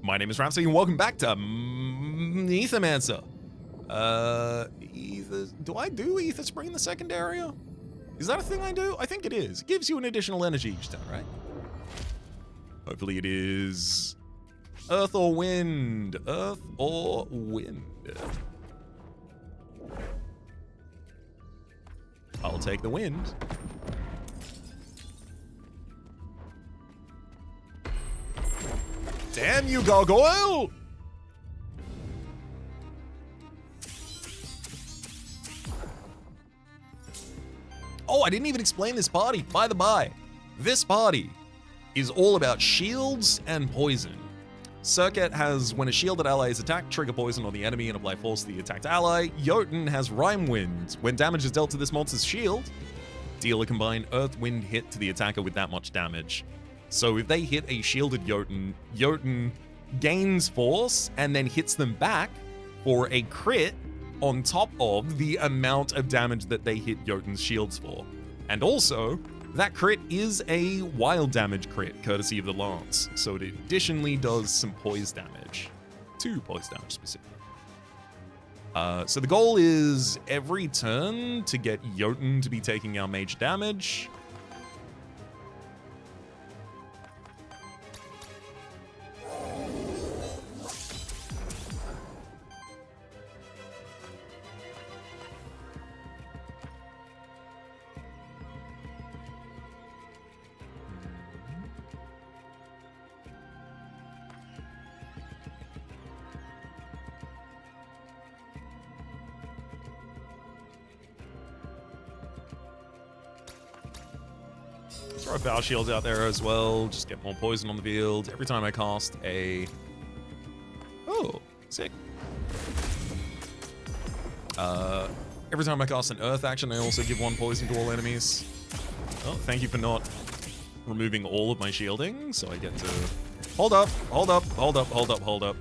My name is Rhapsody, and welcome back to Aethermancer. Do I do Ether Spring in the second area? Is that a thing I do? I think it is. It gives you an additional energy each turn, right? Hopefully it is Earth or Wind. Earth or Wind. I'll take the Wind. Damn you, gargoyle! Oh, I didn't even explain this party. By the by, this party is all about shields and poison. Circuit has, when a shielded ally is attacked, trigger poison on the enemy and apply force to the attacked ally. Jotun has Rime Wind. When damage is dealt to this monster's shield, deal a combined Earth Wind hit to the attacker with that much damage. So if they hit a shielded Jotun, Jotun gains force and then hits them back for a crit on top of the amount of damage that they hit Jotun's shields for. And also, that crit is a wild damage crit, courtesy of the lance. So it additionally does some poise damage. 2 poise damage specifically. So the goal is every turn to get Jotun to be taking our mage damage. Throw Power Shields out there as well, just get more poison on the field. Every time I cast a... Oh, sick. Every time I cast an Earth action, I also give 1 poison to all enemies. Oh, thank you for not removing all of my shielding, so I get to... Hold up, hold up, hold up, hold up, hold up.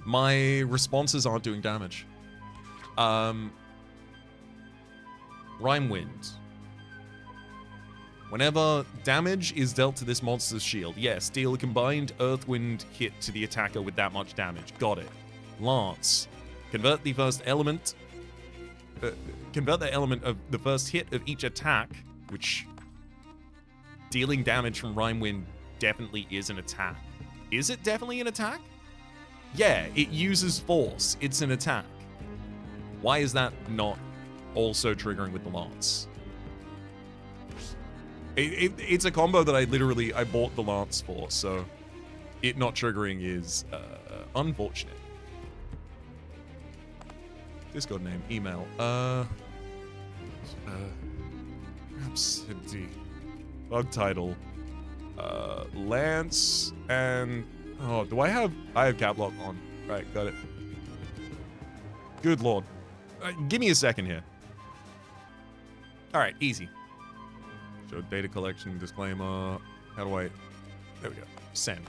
My responses aren't doing damage. Rime Wind. Whenever damage is dealt to this monster's shield, yes, deal a combined Earth Wind hit to the attacker with that much damage. Got it. Lance. Convert the first element. Convert the element of the first hit of each attack, which dealing damage from Rime Wind definitely is an attack. Is it definitely an attack? Yeah, it uses force. It's an attack. Why is that not also triggering with the lance? It's a combo that I bought the lance for, so it not triggering is unfortunate. Discord name, email, Rhapsody, bug title, Lance, and oh, I have cap lock on. Right, got it. Good lord. Give me a second here. All right, easy. Show data collection, disclaimer. How do I... There we go. Send.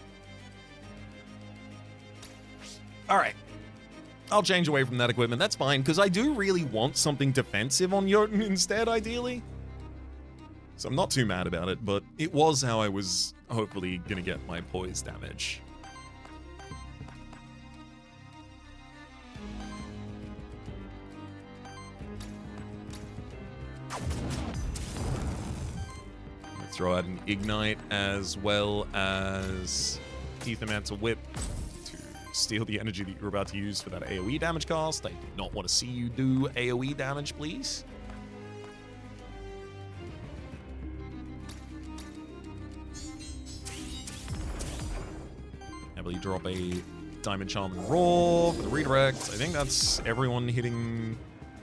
All right. I'll change away from that equipment. That's fine, because I do really want something defensive on Jotun instead, ideally. So I'm not too mad about it, but it was how I was hopefully going to get my poise damage. Throw out an Ignite as well as Aethermancer Whip to steal the energy that you're about to use for that AoE damage cast. I do not want to see you do AoE damage, please. Heavily drop a Diamond Charm and Roar for the redirect. I think that's everyone hitting...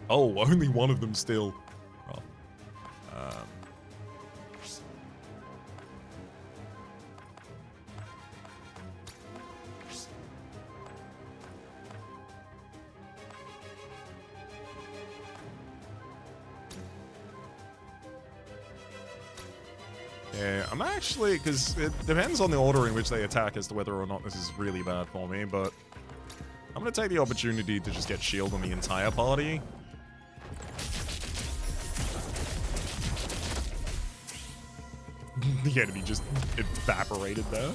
Oh, only one of them still. Oh. Yeah, I'm actually, because it depends on the order in which they attack as to whether or not this is really bad for me, but I'm going to take the opportunity to just get shield on the entire party. The enemy just evaporated there.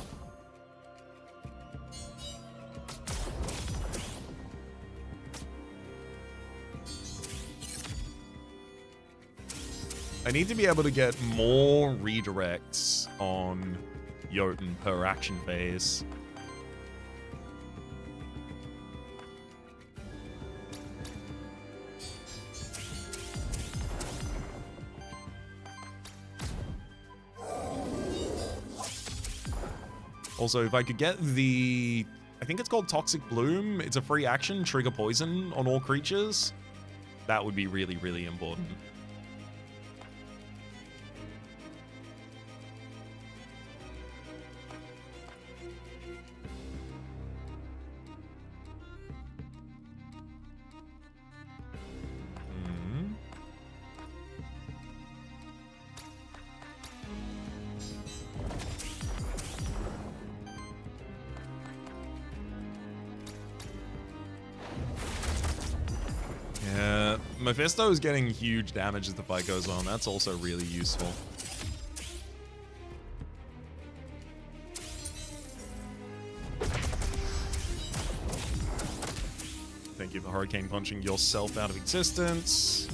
I need to be able to get more redirects on Jotun per action phase. Also, if I could get the... I think it's called Toxic Bloom. It's a free action, trigger poison on all creatures. That would be really, really important. Mephisto is getting huge damage as the fight goes on. That's also really useful. Thank you for hurricane punching yourself out of existence.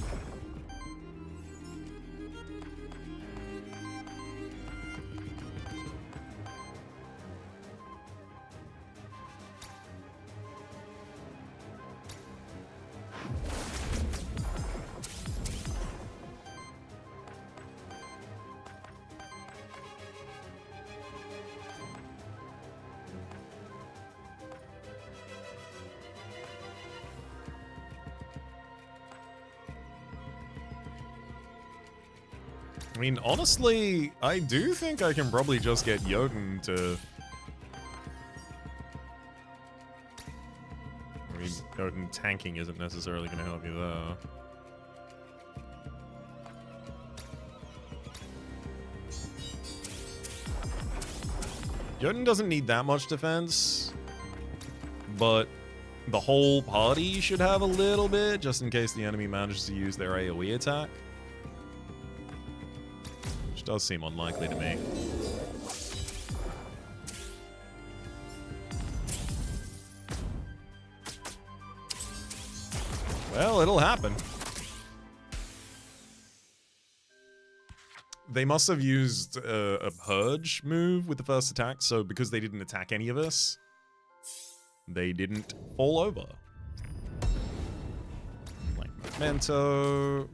I mean, honestly, I do think I can probably just get Jotun to... I mean, Jotun tanking isn't necessarily going to help you there. Jotun doesn't need that much defense, but the whole party should have a little bit, just in case the enemy manages to use their AoE attack. Which does seem unlikely to me. Well, it'll happen. They must have used a purge move with the first attack, so because they didn't attack any of us, they didn't fall over. Like Memento.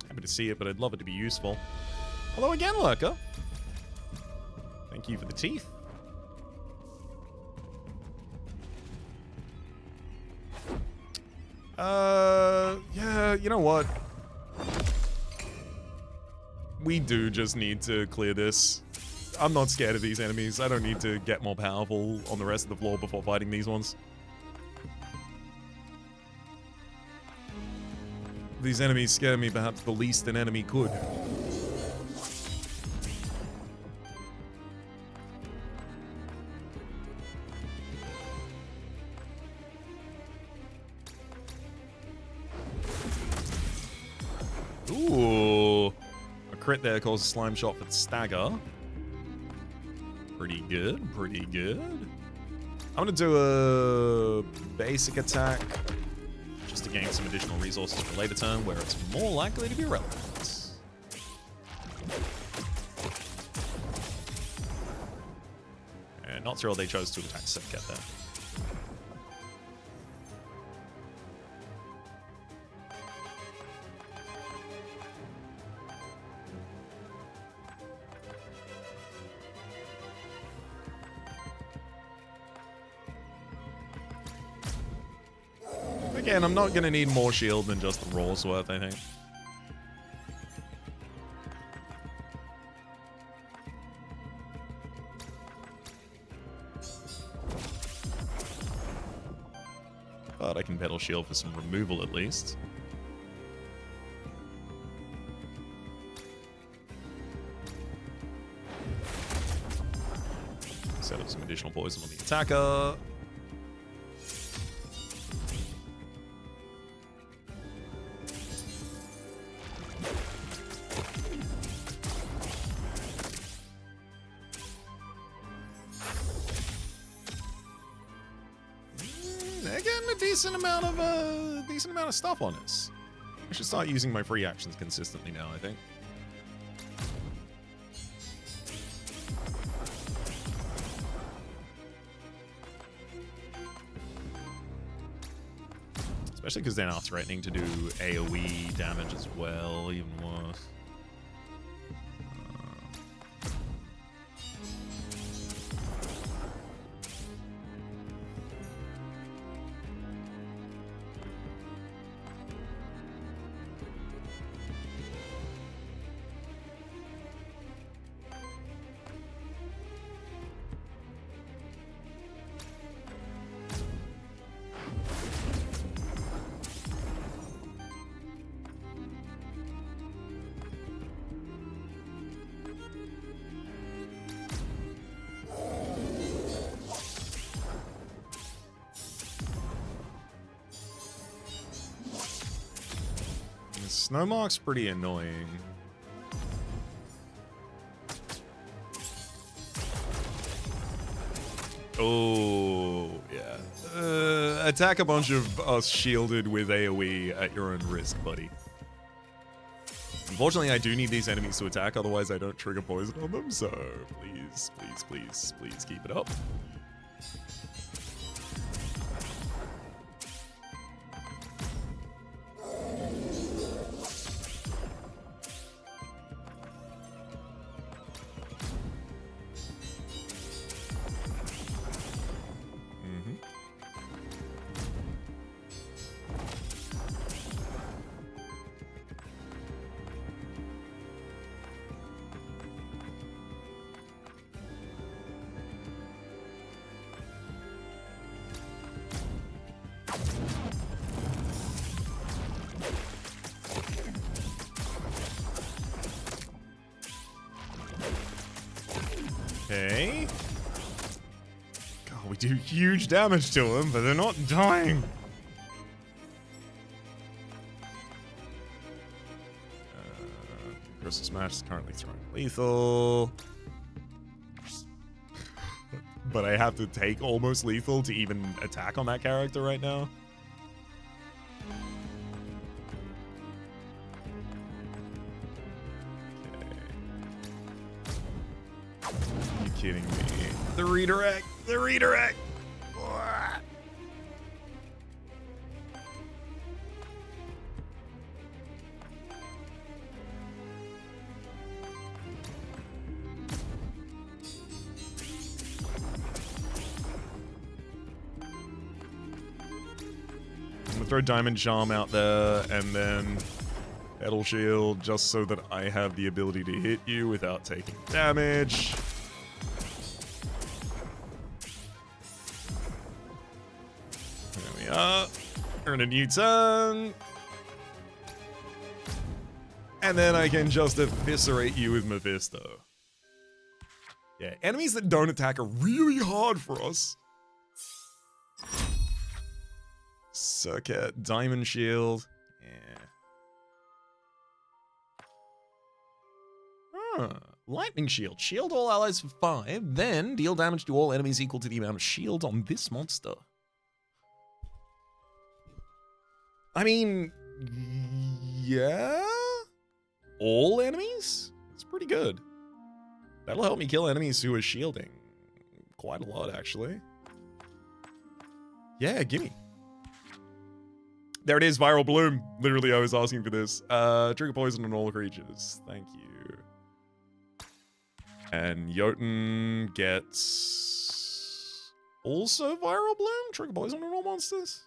Happy to see it, but I'd love it to be useful. Hello again, Lurker. Thank you for the teeth. Yeah, you know what? We do just need to clear this. I'm not scared of these enemies. I don't need to get more powerful on the rest of the floor before fighting these ones. These enemies scare me perhaps the least an enemy could. Ooh. A crit there causes a slime shot for the stagger. Pretty good, pretty good. I'm gonna do a basic attack just to gain some additional resources for later turn where it's more likely to be relevant. And not thrilled they chose to attack Sipket there. Again, I'm not going to need more shield than just the Raw's worth, I think. But I can pedal shield for some removal at least. Set up some additional poison on the attacker. decent amount of stuff on us. I should start using my free actions consistently now, I think. Especially because they're now threatening to do AoE damage as well, even worse. Snowmark's pretty annoying. Oh, yeah. Attack a bunch of us shielded with AoE at your own risk, buddy. Unfortunately, I do need these enemies to attack, otherwise I don't trigger poison on them, so please, please, please, please keep it up. Okay. God, we do huge damage to them, but they're not dying. Crystal Smash is currently throwing lethal. But I have to take almost lethal to even attack on that character right now. Kidding me. The redirect! The redirect! What? I'm gonna throw Diamond Charm out there and then Metal Shield just so that I have the ability to hit you without taking damage. Earn a new turn. And then I can just eviscerate you with Mephisto. Yeah, enemies that don't attack are really hard for us. Circuit, Diamond Shield. Yeah. Huh. Lightning Shield. Shield all allies for 5, then deal damage to all enemies equal to the amount of shield on this monster. I mean, yeah? All enemies? It's pretty good. That'll help me kill enemies who are shielding. Quite a lot, actually. Yeah, gimme. There it is, Viral Bloom. Literally, I was asking for this. Trigger poison on all creatures. Thank you. And Jotun gets... also Viral Bloom? Trigger poison on all monsters?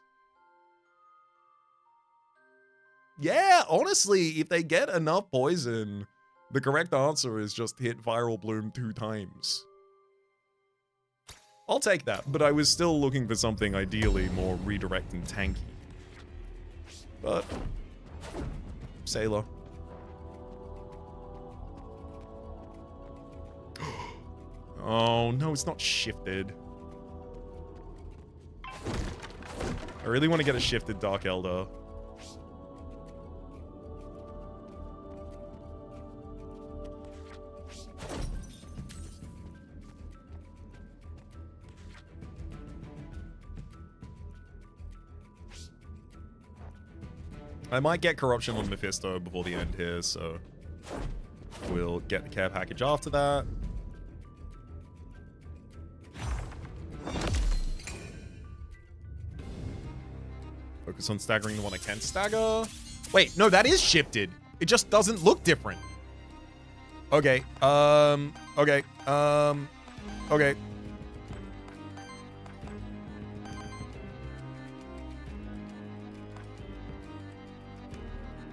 Yeah, honestly, if they get enough poison, the correct answer is just hit Viral Bloom 2 times. I'll take that, but I was still looking for something ideally more redirect and tanky. But... Sailor. Oh, no, it's not shifted. I really want to get a shifted Dark Elder. I might get corruption on Mephisto before the end here, so we'll get the care package after that. Focus on staggering the one I can stagger. Wait, no, that is shifted. It just doesn't look different. Okay, okay.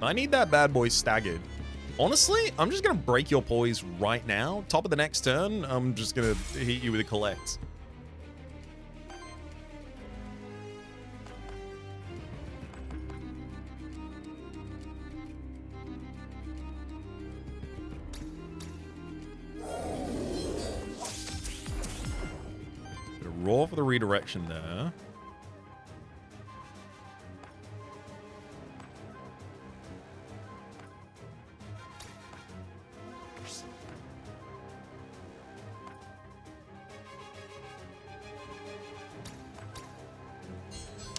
I need that bad boy staggered. Honestly, I'm just gonna break your poise right now. Top of the next turn, I'm just gonna hit you with a collect. Roar for the redirection there.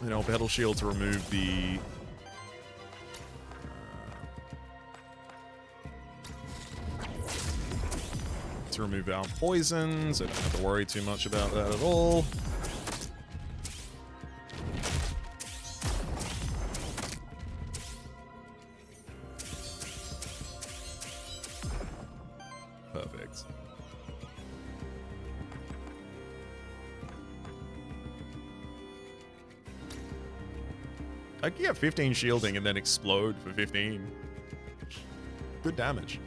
And I'll Battle Shield to remove the... to remove our poisons. I don't have to worry too much about that at all. Perfect. I can get 15 shielding and then explode for 15. Good damage.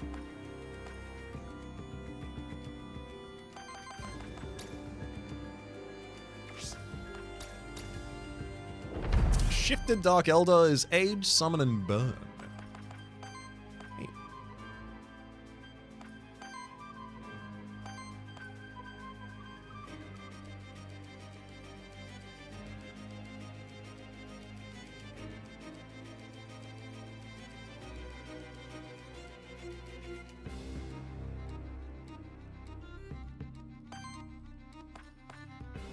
Shifted Dark Elder is Age, Summon, and Burn. Hey.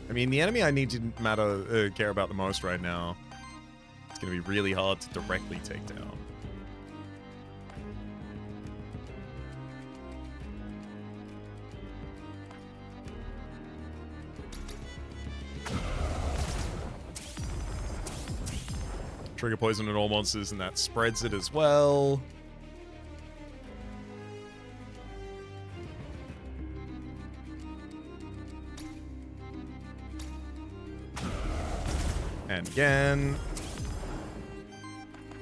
I mean, the enemy I need to care about the most right now. It's going to be really hard to directly take down. Trigger poison at all monsters, and that spreads it as well. And again.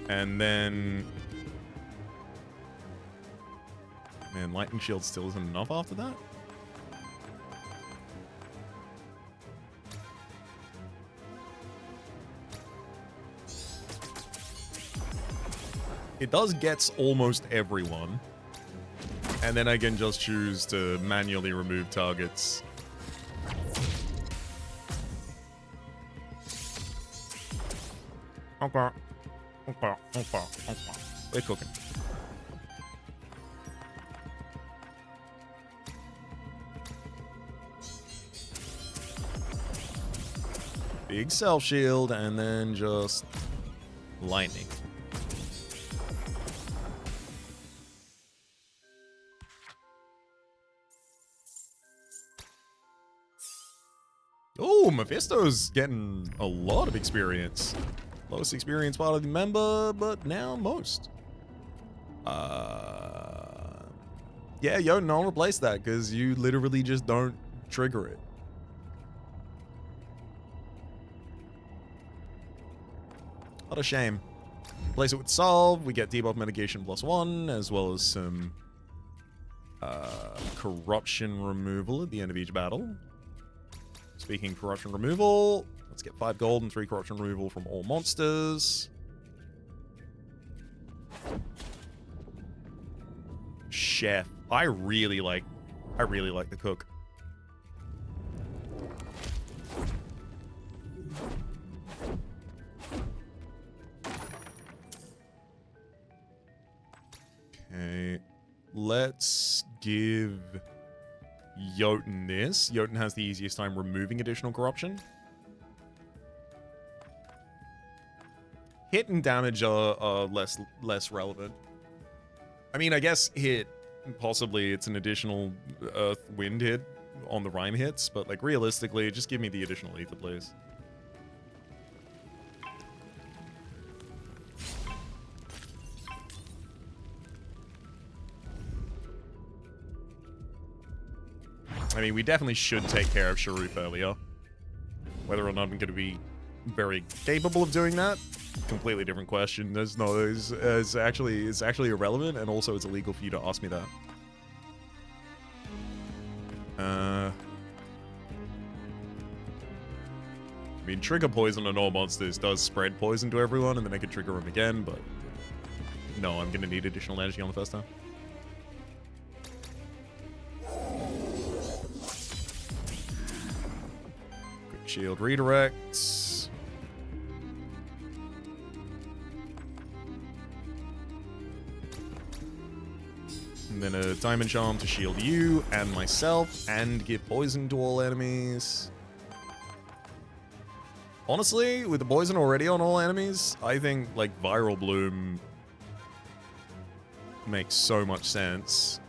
And then... Man, Lightning Shield still isn't enough after that? It does gets almost everyone. And then I can just choose to manually remove targets. Okay. We're cooking. Big self shield and then just lightning. Oh, Mephisto's getting a lot of experience. Lowest experience part of the member, but now most. Yeah, Jotun, I'll replace that because you literally just don't trigger it. What a shame. Replace it with Solve. We get debuff mitigation +1, as well as some corruption removal at the end of each battle. Speaking of corruption removal, let's get 5 gold and 3 corruption removal from all monsters. Chef. I really like the cook. Okay. Let's give Jotun this. Jotun has the easiest time removing additional corruption. Hit and damage are less relevant. I mean, I guess hit, possibly it's an additional earth wind hit on the rhyme hits, but like realistically, just give me the additional ether, please. I mean, we definitely should take care of Sharoof earlier. Whether or not I'm going to be very capable of doing that, completely different question. It's actually irrelevant, and also it's illegal for you to ask me that. I mean, trigger poison on all monsters does spread poison to everyone, and then I could trigger them again, but no, I'm going to need additional energy on the first time. Quick shield redirects. And then a diamond charm to shield you and myself and give poison to all enemies. Honestly, with the poison already on all enemies, I think like Viral Bloom makes so much sense.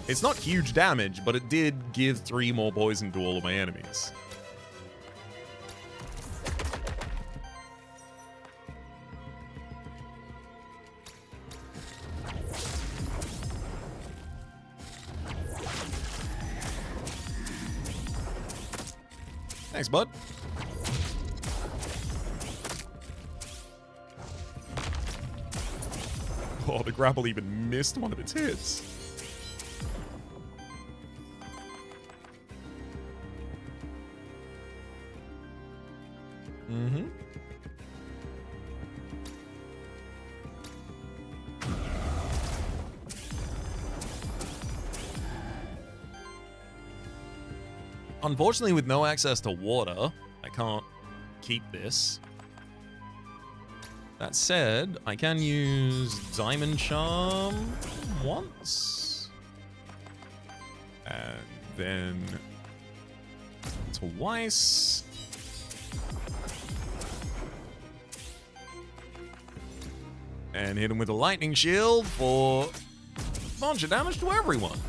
It's not huge damage, but it did give 3 more poison to all of my enemies. Thanks, bud. Oh, the grapple even missed one of its hits. Mm-hmm. Unfortunately, with no access to water, I can't keep this. That said, I can use Diamond Charm once. And then twice. And hit him with a lightning shield for a bunch of damage to everyone.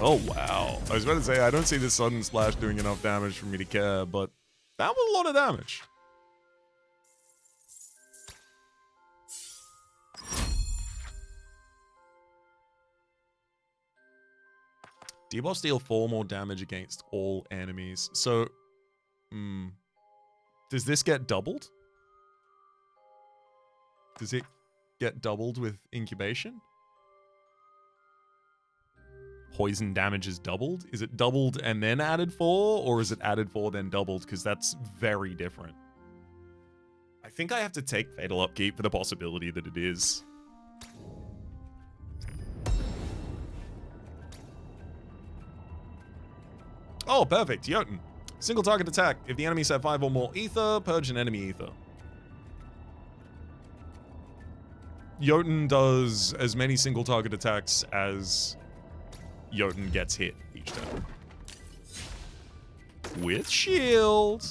Oh, wow. I was about to say, I don't see this sudden splash doing enough damage for me to care, but that was a lot of damage. Debuffs deal 4 more damage against all enemies. So, does this get doubled? Does it get doubled with incubation? Poison damage is doubled? Is it doubled and then added 4? Or is it added 4 then doubled? Because that's very different. I think I have to take Fatal Upkeep for the possibility that it is. Oh, perfect. Jotun. Single target attack. If the enemies have 5 or more ether, purge an enemy ether. Jotun does as many single target attacks as Jotun gets hit each time. With shield.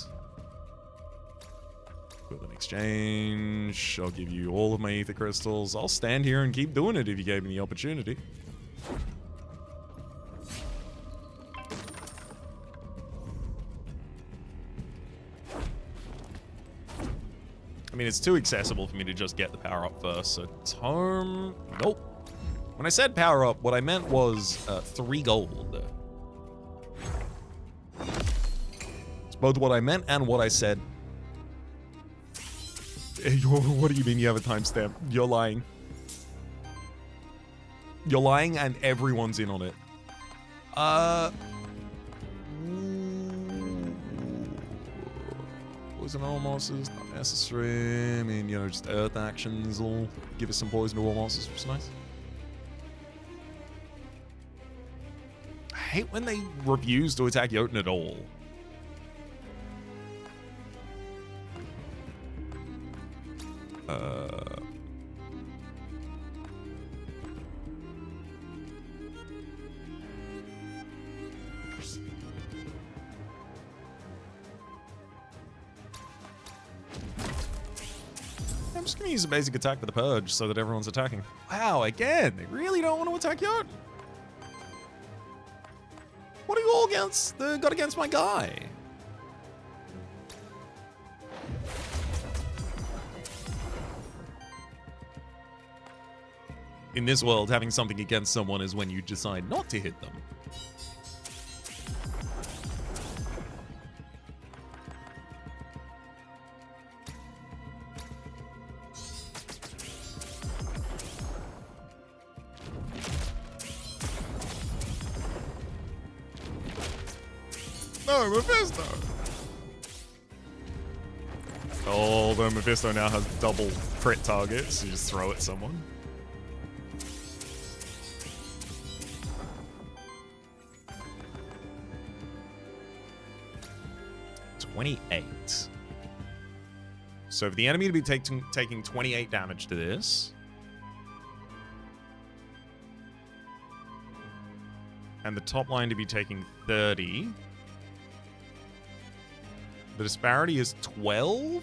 Equivalent exchange. I'll give you all of my ether crystals. I'll stand here and keep doing it if you gave me the opportunity. I mean, it's too accessible for me to just get the power up first, so Tome... Nope. When I said power up, what I meant was 3 gold. It's both what I meant and what I said. What do you mean you have a timestamp? You're lying. You're lying and everyone's in on it. Poison all monsters, not necessary. I mean, you know, just earth actions will give us some poison to all monsters, which is nice. hate when they refuse to attack Jotun at all. I'm just going to use a basic attack for the purge so that everyone's attacking. Wow, again, they really don't want to attack Jotun. What are you all got against my guy? In this world, having something against someone is when you decide not to hit them. No, Mephisto! Although Mephisto now has double crit targets, you just throw at someone. $28. So for the enemy to be taking 28 damage to this, and the top line to be taking 30, the disparity is 12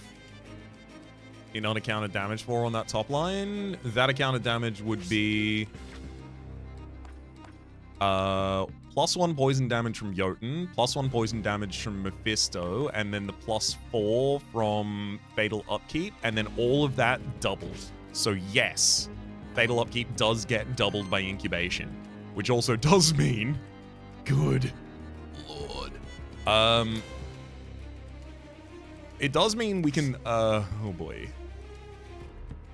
in unaccounted damage for on that top line. That accounted damage would be +1 poison damage from Jotun, +1 poison damage from Mephisto, and then the +4 from Fatal Upkeep, and then all of that doubles. So yes, Fatal Upkeep does get doubled by incubation, which also does mean, good lord, it does mean we can, oh boy.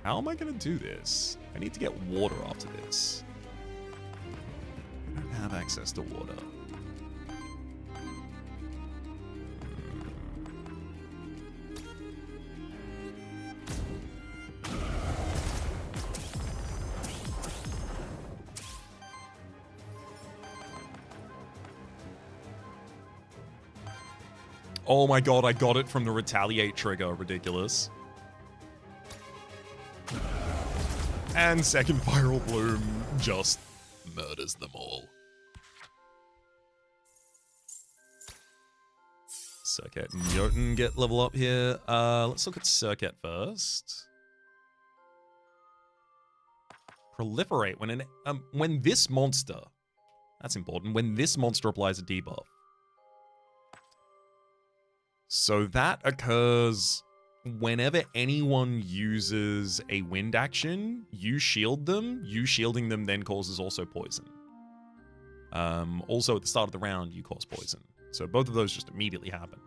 How am I gonna do this? I need to get water after this. I don't have access to water. Oh my god, I got it from the retaliate trigger. Ridiculous. And second Viral Bloom just murders them all. Circuit and Jotun get level up here. Let's look at Circuit first. Proliferate when this monster, that's important, when this monster applies a debuff. So that occurs whenever anyone uses a wind action, you shield them. You shielding them then causes also poison. Also at the start of the round, you cause poison. So both of those just immediately happen.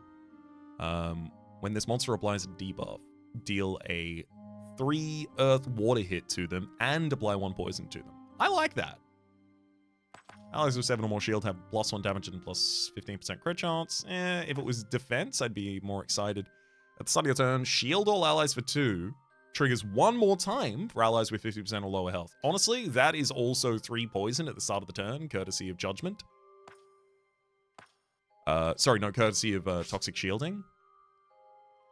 When this monster applies a debuff, deal a 3 earth water hit to them and apply 1 poison to them. I like that. Allies with 7 or more shield have +1 damage and plus 15% crit chance. If it was defense, I'd be more excited. At the start of your turn, shield all allies for 2. Triggers 1 more time for allies with 50% or lower health. Honestly, that is also 3 poison at the start of the turn, courtesy of Judgment. Sorry, no, courtesy of Toxic Shielding.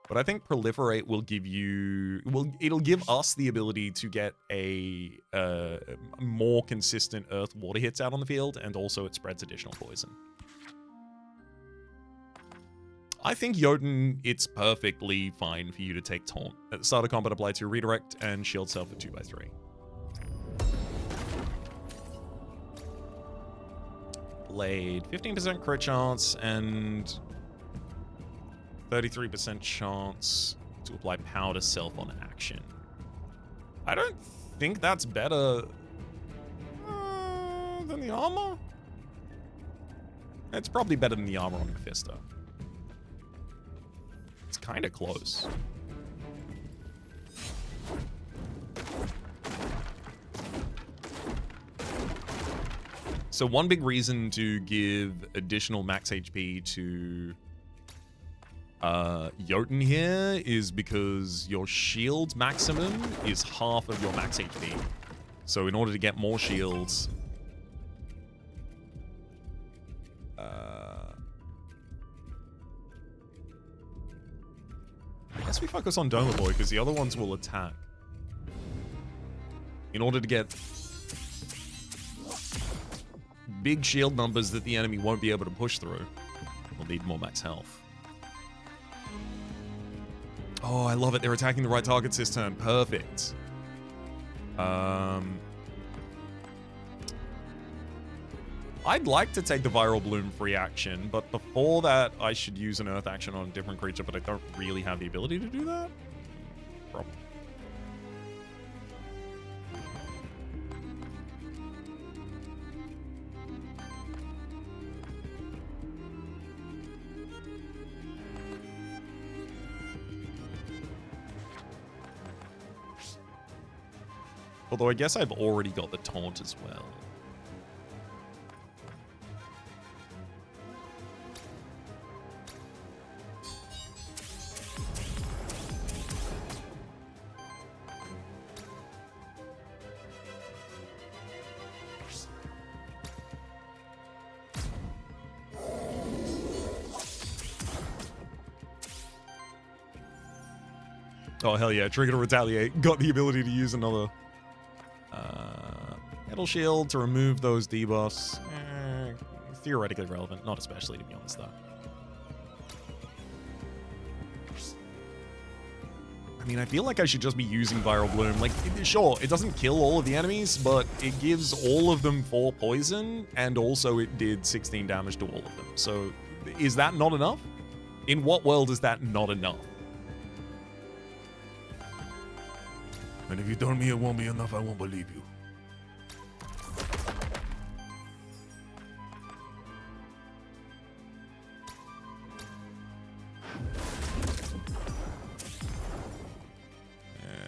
But I think Proliferate will give you... it'll give us the ability to get a more consistent earth water hits out on the field, and also it spreads additional poison. I think Jotun, it's perfectly fine for you to take Taunt. At the start of combat, apply 2 Redirect and shield self at 2/3. Blade, 15% crit chance and 33% chance to apply power to self on action. I don't think that's better than the armor. It's probably better than the armor on Mephisto. It's kind of close. So one big reason to give additional max HP to Jotun here is because your shield maximum is half of your max HP. So in order to get more shields, guess we focus on Doma Boy because the other ones will attack. In order to get big shield numbers that the enemy won't be able to push through, we'll need more max health. Oh, I love it. They're attacking the right targets this turn. Perfect. I'd like to take the Viral Bloom free action, but before that, I should use an Earth action on a different creature, but I don't really have the ability to do that. Problem. Although I guess I've already got the taunt as well. Oh, hell yeah. Trigger to retaliate. Got the ability to use another Metal Shield to remove those debuffs. Theoretically relevant. Not especially, to be honest, though. I mean, I feel like I should just be using Viral Bloom. Like, sure, it doesn't kill all of the enemies, but it gives all of them 4 poison, and also it did 16 damage to all of them. So, is that not enough? In what world is that not enough? And if you tell me it won't be enough, I won't believe you.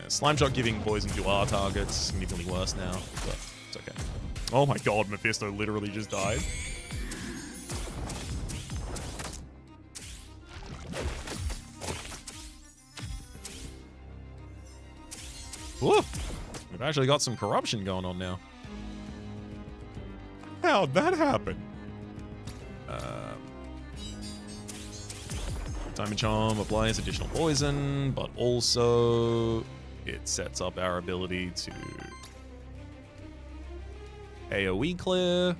Slime Shot giving poison to our targets, significantly worse now, but it's okay. Oh my god, Mephisto literally just died. Woo! We've actually got some corruption going on now. How'd that happen? Time and Charm applies additional poison, but also it sets up our ability to AoE clear.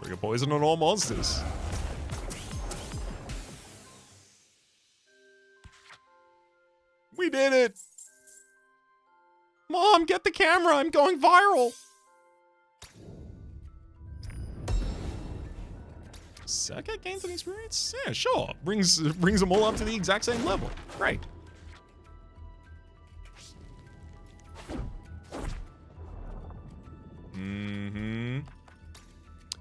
Trigger poison on all monsters. We did it! Mom, get the camera! I'm going viral! Circuit gains an experience? Yeah, sure. Brings them all up to the exact same level. Great.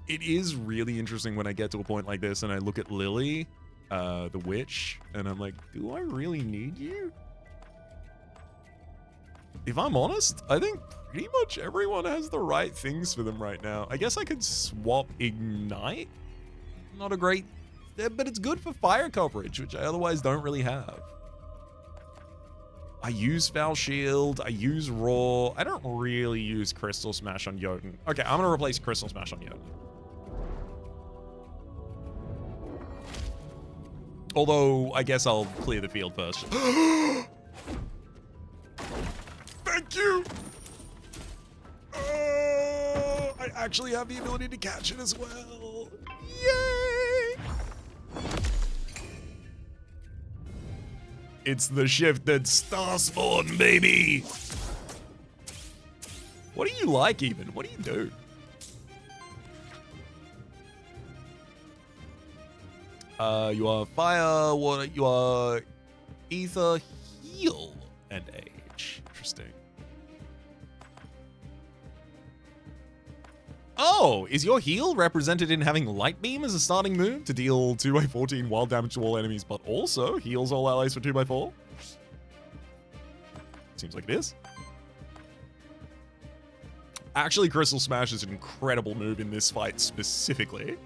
It is really interesting when I get to a point like this and I look at Lily, the witch, and I'm like, do I really need you? If I'm honest, I think pretty much everyone has the right things for them right now. I guess I could swap Ignite. Not a great, but it's good for fire coverage, which I otherwise don't really have. I use Foul Shield, I use Raw. I don't really use Crystal Smash on Jotun. Okay, I'm gonna replace Crystal Smash on Jotun. Although, I guess I'll clear the field first. Thank you! I actually have the ability to catch it as well. Yay! It's the shifted Starspawn, baby! What do you like, even? What do you do? You are fire, water, you are ether, heal, and age. Interesting. Oh, is your heal represented in having Light Beam as a starting move to deal 2x14 wild damage to all enemies, but also heals all allies for 2x4? Seems like it is. Actually, Crystal Smash is an incredible move in this fight specifically.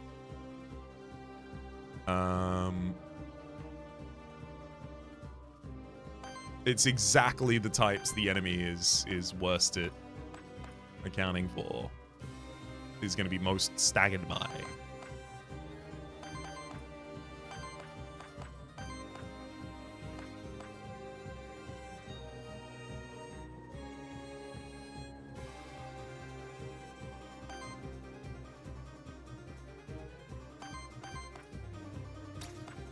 It's exactly the types the enemy is worst at accounting for. Is going to be most staggered by.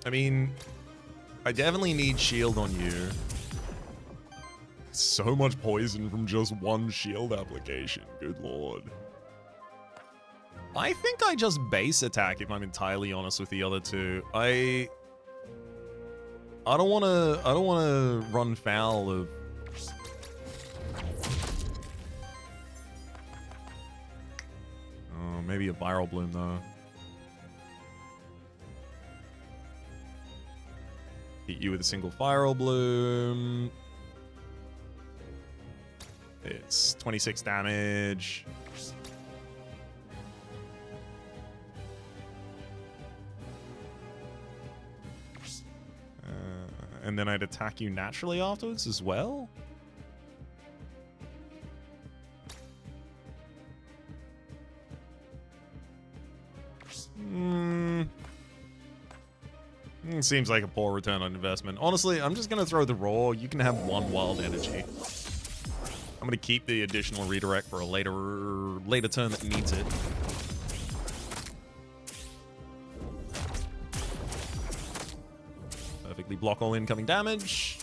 I mean, I definitely need shield on you. So much poison from just one shield application. Good lord. I think I just base attack if I'm entirely honest with the other two. I don't wanna run foul of maybe a viral bloom though. Hit you with a single viral bloom. It's 26 damage. And then I'd attack you naturally afterwards as well? Seems like a poor return on investment. Honestly, I'm just going to throw the raw. You can have one wild energy. I'm going to keep the additional redirect for a later turn that needs it. Perfectly block all incoming damage.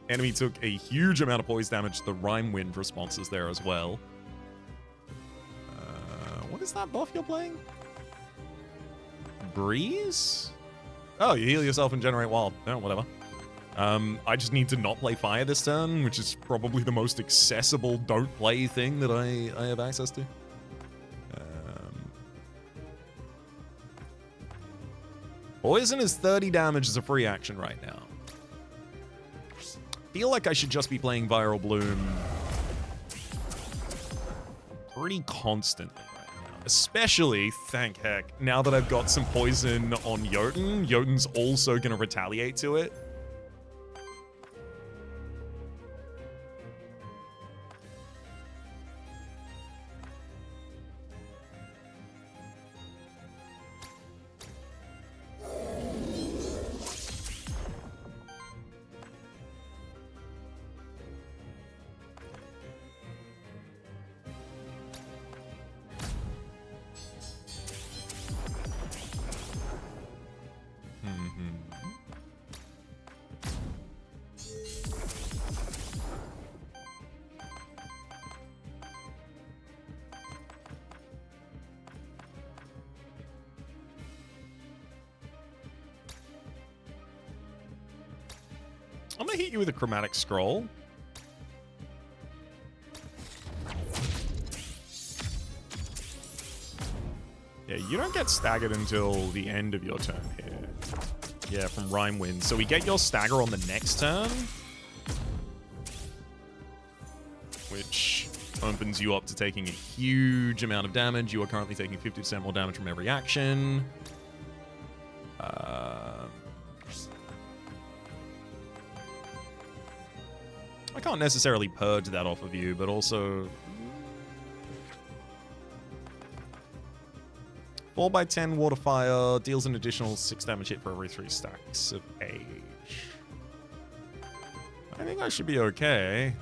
Enemy took a huge amount of poise damage to the Rime Wind responses there as well. What is that buff you're playing? Breeze? Oh, you heal yourself and generate wild. Oh, whatever. I just need to not play fire this turn, which is probably the most accessible don't play thing that I have access to. Poison is 30 damage as a free action right now. Feel like I should just be playing Viral Bloom pretty constantly right now. Especially, thank heck, now that I've got some poison on Jotun. Jotun's also going to retaliate to it. I'm gonna hit you with a chromatic scroll. Yeah, you don't get staggered until the end of your turn here. Yeah, from Rime Wind. So we get your stagger on the next turn, which opens you up to taking a huge amount of damage. You are currently taking 50% more damage from every action. I can't necessarily purge that off of you, but also 4x10 water fire deals an additional 6 damage hit for every 3 stacks of age. I think I should be okay.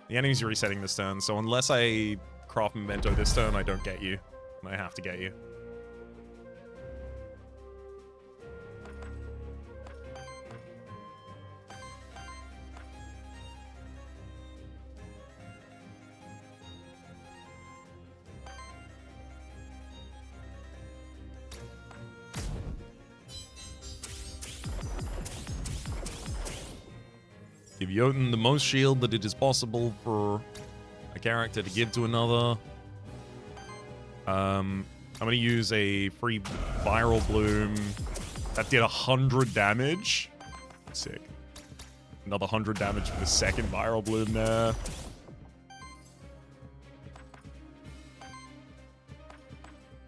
The enemy's resetting this turn, so unless I craft Memento this turn, I don't get you. I have to get you. Give Jotun the most shield that it is possible for a character to give to another. I'm going to use a free Viral Bloom. That did 100 damage. Sick. Another 100 damage for the second Viral Bloom there.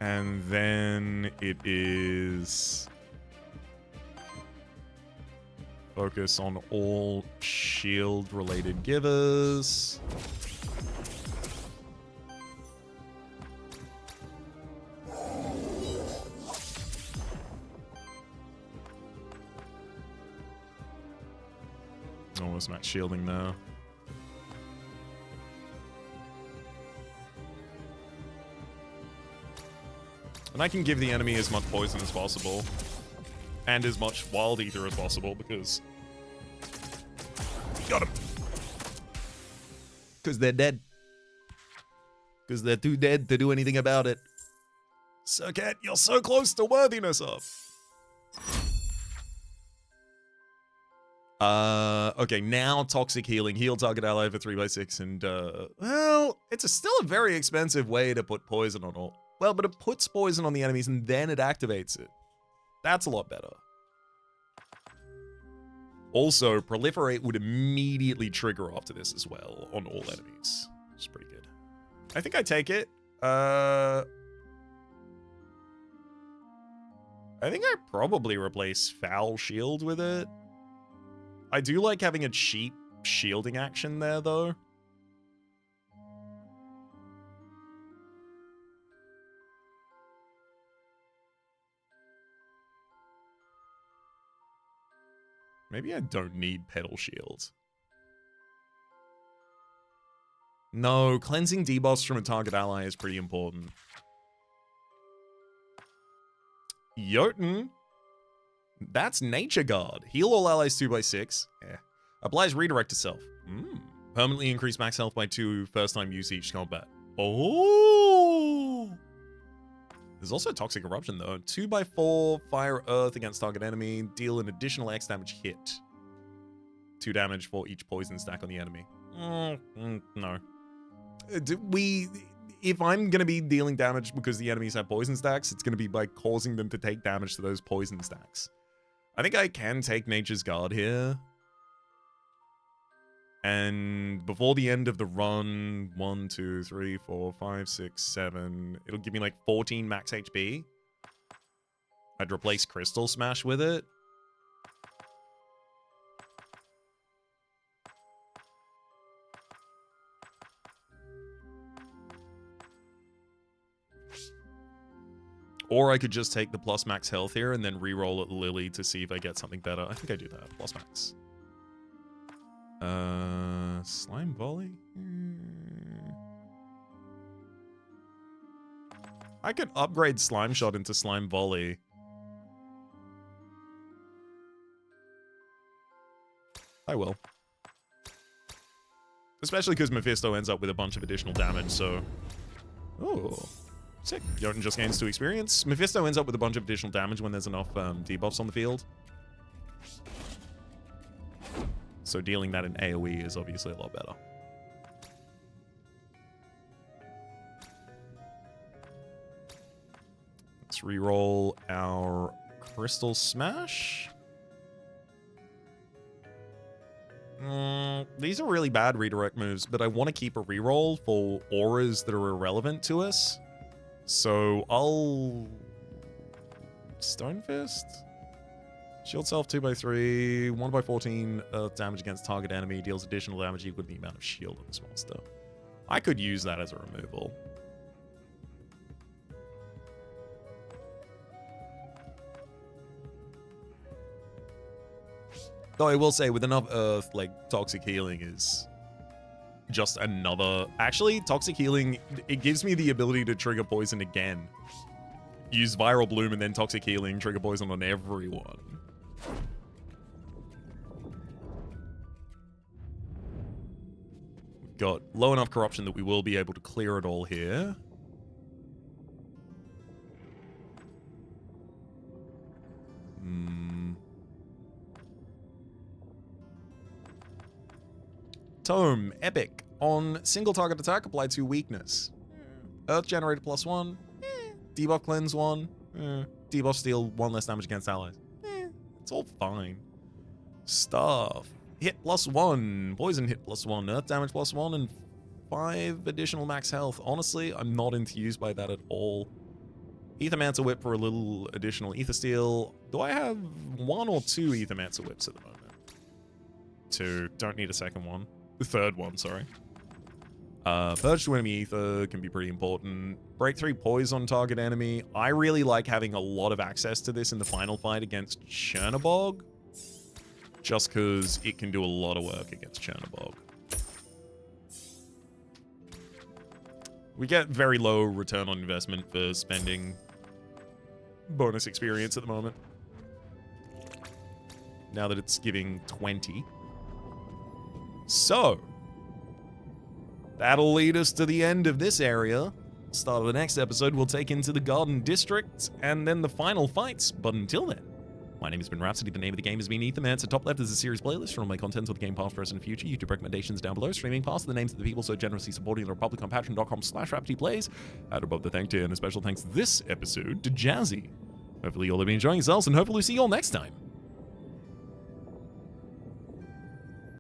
And then it is focus on all shield-related givers. Almost max shielding now. And I can give the enemy as much poison as possible. And as much wild ether as possible, because... Got him! Because they're dead. Because they're too dead to do anything about it. Circuit, you're so close to worthiness of. Okay, now toxic healing. Heal target ally for 3x6 and, well, it's still a very expensive way to put poison on all. Well, but it puts poison on the enemies and then it activates it. That's a lot better. Also, proliferate would immediately trigger after this as well on all enemies. Which is pretty good. I think I take it. I think I probably replace Foul Shield with it. I do like having a cheap shielding action there, though. Maybe I don't need Petal Shield. No, cleansing debuffs from a target ally is pretty important. Jotun. That's Nature Guard. Heal all allies 2x6. Yeah. Applies redirect to self. Permanently increase max health by 2 first time use each combat. Oh! There's also Toxic Eruption though. 2x4 fire earth against target enemy. Deal an additional X damage hit. 2 damage for each poison stack on the enemy. No. If I'm going to be dealing damage because the enemies have poison stacks, it's going to be by causing them to take damage to those poison stacks. I think I can take Nature's Guard here. And before the end of the run, 1, 2, 3, 4, 5, 6, 7, it'll give me like 14 max HP. I'd replace Crystal Smash with it. Or I could just take the plus max health here and then reroll at Lily to see if I get something better. I think I do that. Plus max. Slime Volley? I could upgrade Slime Shot into Slime Volley. I will. Especially because Mephisto ends up with a bunch of additional damage, so... Oh, sick. Jotun just gains 2 experience. Mephisto ends up with a bunch of additional damage when there's enough debuffs on the field. So dealing that in AoE is obviously a lot better. Let's reroll our Crystal Smash. These are really bad redirect moves, but I want to keep a reroll for auras that are irrelevant to us. So I'll... Stone Fist? Shield self 2x3, 1x14 earth damage against target enemy, deals additional damage equal to the amount of shield on this monster. I could use that as a removal. Though I will say, with enough earth, like, Toxic Healing is just another... Actually, Toxic Healing, it gives me the ability to trigger poison again. Use Viral Bloom and then Toxic Healing, trigger poison on everyone. We've got low enough corruption that we will be able to clear it all here. Tome, Epic. On single target attack, apply 2 weakness. Earth Generator +1. Debuff Cleanse 1. Debuff Steal 1 less damage against allies. It's all fine. Staff. Hit +1. Poison hit +1. Earth damage +1. And 5 additional max health. Honestly, I'm not enthused by that at all. Aethermancer whip for a little additional ether steel. Do I have 1 or 2 Aethermancer whips at the moment? 2. Don't need a second one. The third one, sorry. Purge to enemy ether can be pretty important. Break 3 poise on target enemy. I really like having a lot of access to this in the final fight against Chernobog. Just because it can do a lot of work against Chernobog. We get very low return on investment for spending bonus experience at the moment. Now that it's giving 20. So, that'll lead us to the end of this area. Start of the next episode, we'll take into the Garden District, and then the final fights. But until then, my name has been Rhapsody, the name of the game has been Aethermancer. Top left is a series playlist for all my contents with the game past, present, and future. YouTube recommendations down below. Streaming past the names of the people so generously supporting the Republic on patreon.com/RhapsodyPlays. Out above the thank you, and a special thanks this episode to Jazzy. Hopefully you all have been enjoying yourselves, and hopefully we'll see you all next time.